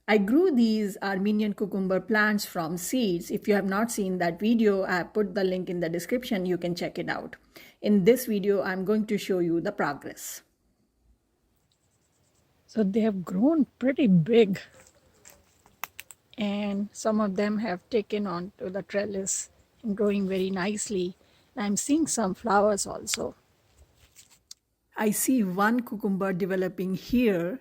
I grew these Armenian cucumber plants from seeds. If you have not seen that video, I have put the link in the description. You can check it out. In this video, I'm going to show you the progress. So they have grown pretty big, and some of them have taken on to the trellis and growing very nicely. I'm seeing some flowers also. I see one cucumber developing here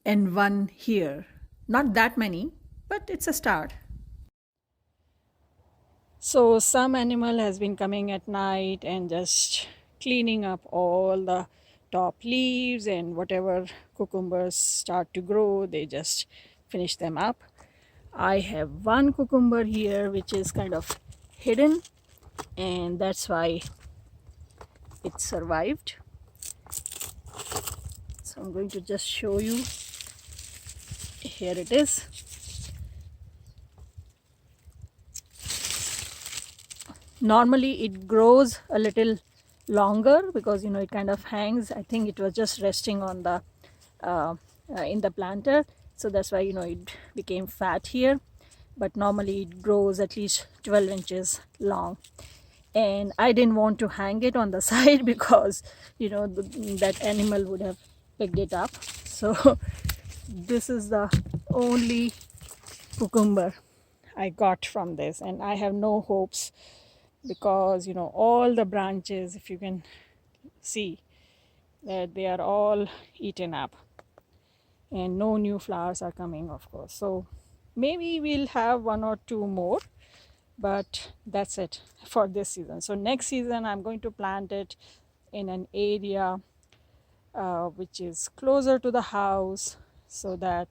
and one here. Not that many, but it's a start. So some animal has been coming at night and just cleaning up all the top leaves, and whatever cucumbers start to grow, they just finish them up. I have one cucumber here which is kind of hidden, and that's why it survived. So I'm going to just show you. Here it is. Normally it grows a little longer because it kind of hangs. I think it was just resting on the in the planter, so that's why it became fat here. But normally it grows at least 12 inches long, and I didn't want to hang it on the side because that animal would have picked it up. So this is the only cucumber I got from this, and I have no hopes because all the branches, if you can see, that they are all eaten up and no new flowers are coming, of course. So maybe we'll have one or two more, but that's it for this season. So next season I'm going to plant it in an area which is closer to the house, so that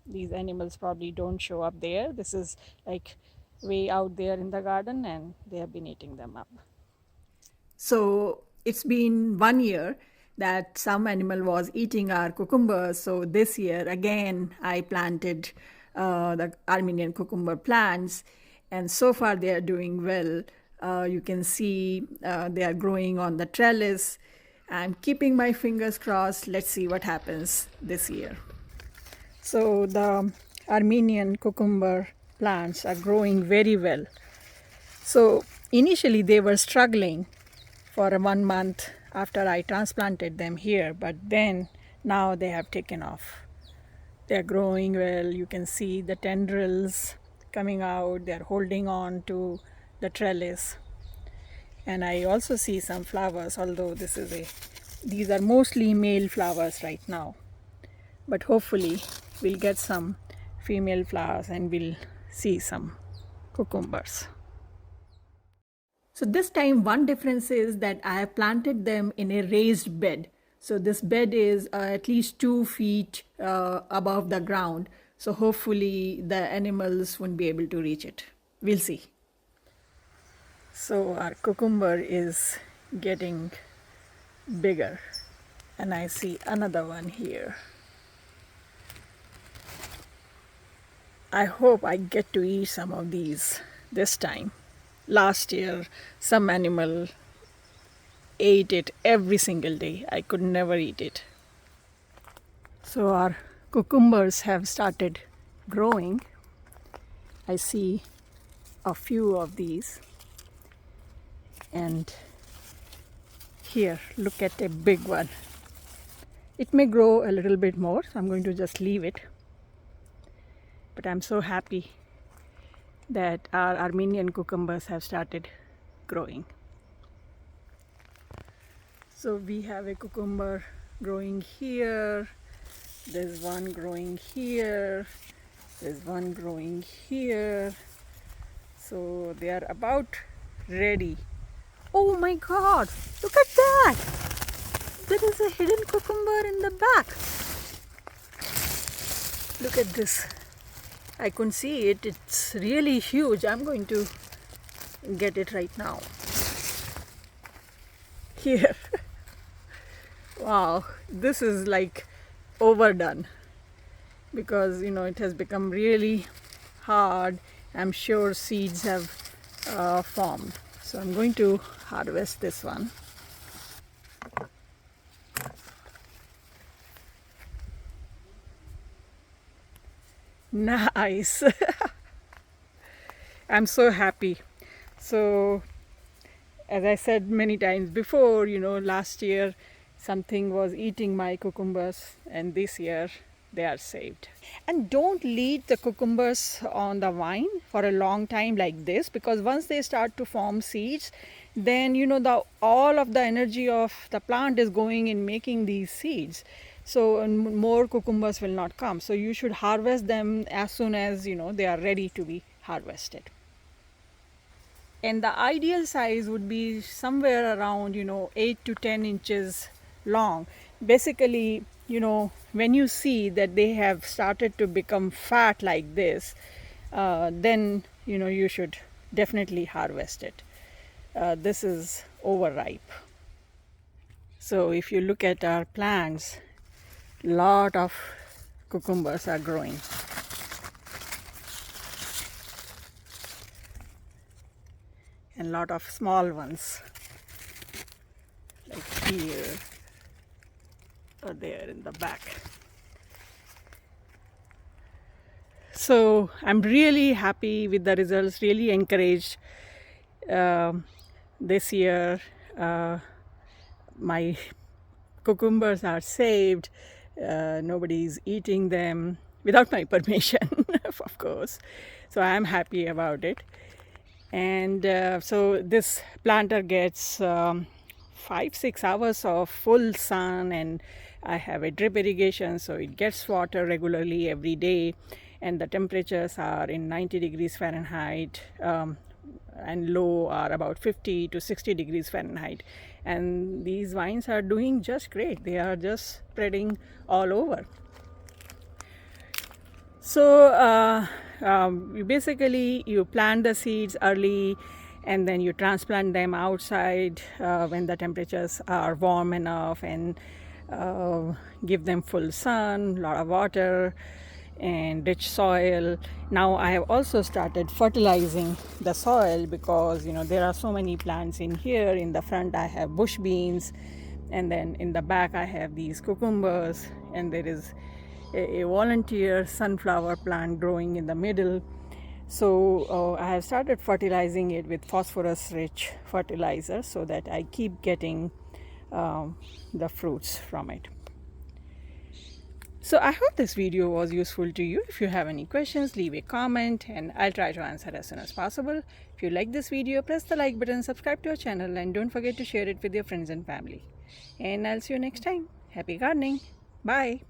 these animals probably don't show up there. This is like way out there in the garden, and they have been eating them up. So it's been 1 year that some animal was eating our cucumbers. So this year again I planted the Armenian cucumber plants, and so far they are doing well. You can see they are growing on the trellis. I'm keeping my fingers crossed. Let's see what happens this year. So the Armenian cucumber plants are growing very well. So initially they were struggling for 1 month after I transplanted them here, but then now they have taken off. They're growing well. You can see the tendrils coming out. They're holding on to the trellis. And I also see some flowers, although these are mostly male flowers right now. But hopefully we'll get some female flowers and we'll see some cucumbers. So this time one difference is that I have planted them in a raised bed. So this bed is at least 2 feet above the ground. So hopefully the animals won't be able to reach it. We'll see. So our cucumber is getting bigger, and I see another one here. I hope I get to eat some of these this time. Last year, some animal ate it every single day. I could never eat it. So our cucumbers have started growing. I see a few of these. And here, look at a big one. It may grow a little bit more, so I'm going to just leave it. But I'm so happy that our Armenian cucumbers have started growing. So we have a cucumber growing here. There's one growing here. There's one growing here. So they are about ready. Oh my God, look at that! There is a hidden cucumber in the back. Look at this. I couldn't see it. It's really huge. I'm going to get it right now. Here. Wow, this is like overdone because it has become really hard. I'm sure seeds have formed. So I'm going to harvest this one. Nice. I'm so happy. So, as I said many times before, last year something was eating my cucumbers, and this year they are saved. And don't leave the cucumbers on the vine for a long time like this, because once they start to form seeds, then the all of the energy of the plant is going in making these seeds. So more cucumbers will not come. So you should harvest them as soon as they are ready to be harvested. And the ideal size would be somewhere around 8 to 10 inches long. Basically, when you see that they have started to become fat like this, then you should definitely harvest it. This is overripe. So if you look at our plants, lot of cucumbers are growing. And lot of small ones, like here or there in the back. So I'm really happy with the results, really encouraged. This year my cucumbers are saved. Nobody's eating them without my permission, of course. So I'm happy about it. And so this planter gets 5-6 hours of full sun, and I have a drip irrigation, so it gets water regularly every day, and the temperatures are in 90 degrees Fahrenheit, and low are about 50 to 60 degrees Fahrenheit. And these vines are doing just great. They are just spreading all over. So you plant the seeds early, and then you transplant them outside when the temperatures are warm enough, and give them full sun, lot of water, and rich soil. Now I have also started fertilizing the soil, because there are so many plants in here. In the front I have bush beans, and then in the back I have these cucumbers, and there is a volunteer sunflower plant growing in the middle. So I have started fertilizing it with phosphorus rich fertilizer, so that I keep getting the fruits from it. So I hope this video was useful to you. If you have any questions, leave a comment and I'll try to answer as soon as possible. If you like this video, press the like button, subscribe to our channel, and don't forget to share it with your friends and family. And I'll see you next time. Happy gardening. Bye.